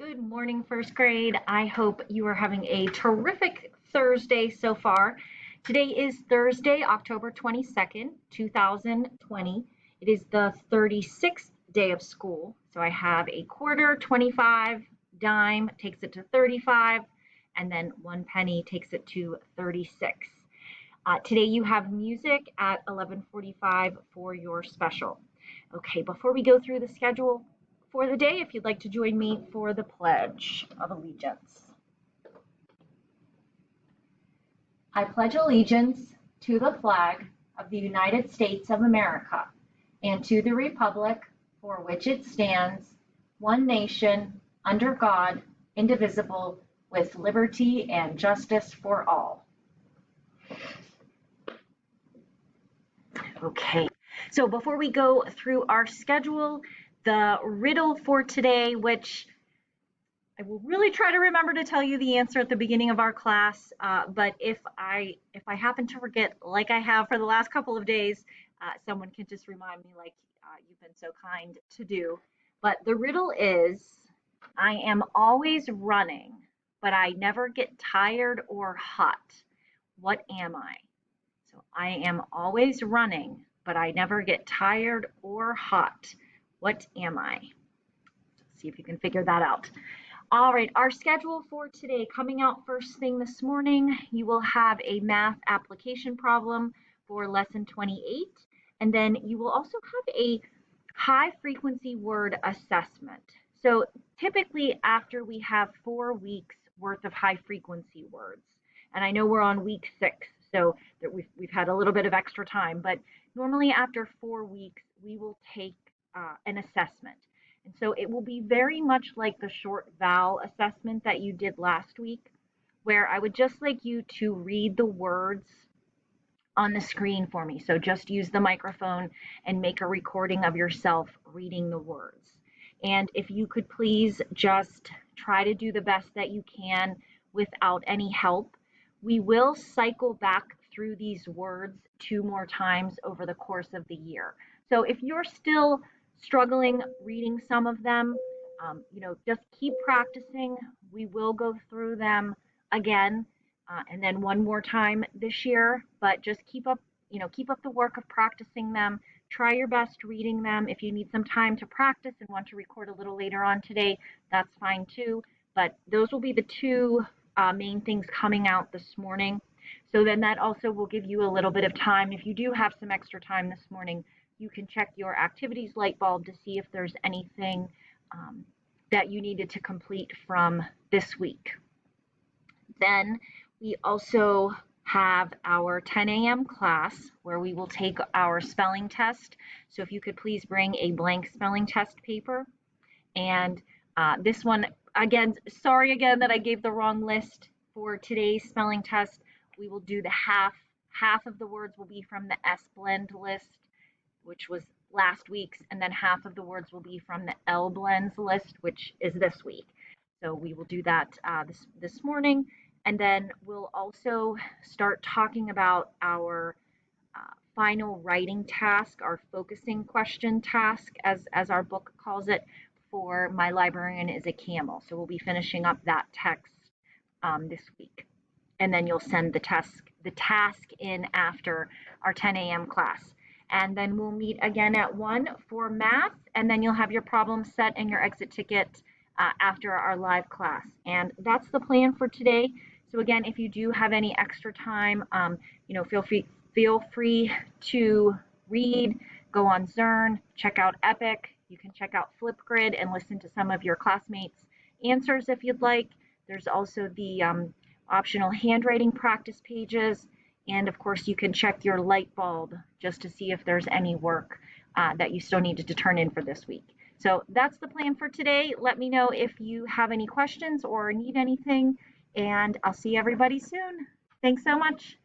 Good morning, first grade. I hope you are having a terrific Thursday so far. Today is Thursday, October 22nd, 2020. It is the 36th day of school. So I have a quarter, 25, dime takes it to 35, and then 1 penny takes it to 36. Today you have music at 11:45 for your special. Okay, before we go through the schedule for the day, if you'd like to join me for the Pledge of Allegiance. I pledge allegiance to the flag of the United States of America and to the republic for which it stands, one nation, under God, indivisible, with liberty and justice for all. Okay, so before we go through our schedule, the riddle for today, which I will really try to remember to tell you the answer at the beginning of our class, but if I happen to forget, like I have for the last couple of days, someone can just remind me, like you've been so kind to do. But the riddle is, I am always running, but I never get tired or hot. What am I? So I am always running, but I never get tired or hot. What am I? Let's see if you can figure that out. All right, our schedule for today, coming out first thing this morning, you will have a math application problem for lesson 28, and then you will also have a high frequency word assessment. So typically after we have 4 weeks worth of high frequency words, and I know we're on week 6, so we've had a little bit of extra time, but normally after 4 weeks, we will take an assessment. And so it will be very much like the short vowel assessment that you did last week, where I would just like you to read the words on the screen for me. So just use the microphone and make a recording of yourself reading the words. And if you could please just try to do the best that you can without any help. We will cycle back through these words 2 more times over the course of the year. So if you're still struggling reading some of them, just keep practicing. We will go through them again and then 1 more time this year, but just keep up the work of practicing them. Try your best reading them. If you need some time to practice and want to record a little later on today, that's fine too. But those will be the 2 main things coming out this morning. So then that also will give you a little bit of time. If you do have some extra time this morning, you can check your activities light bulb to see if there's anything that you needed to complete from this week. Then we also have our 10 a.m. class where we will take our spelling test. So if you could please bring a blank spelling test paper. And this one, again, sorry again that I gave the wrong list for today's spelling test. We will do the half of the words will be from the S blend list, which was last week's, and then half of the words will be from the L blends list, which is this week. So we will do that this morning, and then we'll also start talking about our final writing task, our focusing question task, as our book calls it, for My Librarian is a Camel. So we'll be finishing up that text this week, and then you'll send the task in after our 10 a.m. class. And then we'll meet again at 1 for math, and then you'll have your problem set and your exit ticket after our live class. And that's the plan for today. So again, if you do have any extra time, feel free to read, go on Zearn, check out Epic. You can check out Flipgrid and listen to some of your classmates' answers if you'd like. There's also the optional handwriting practice pages. And of course, you can check your light bulb just to see if there's any work that you still needed to turn in for this week. So that's the plan for today. Let me know if you have any questions or need anything, and I'll see everybody soon. Thanks so much.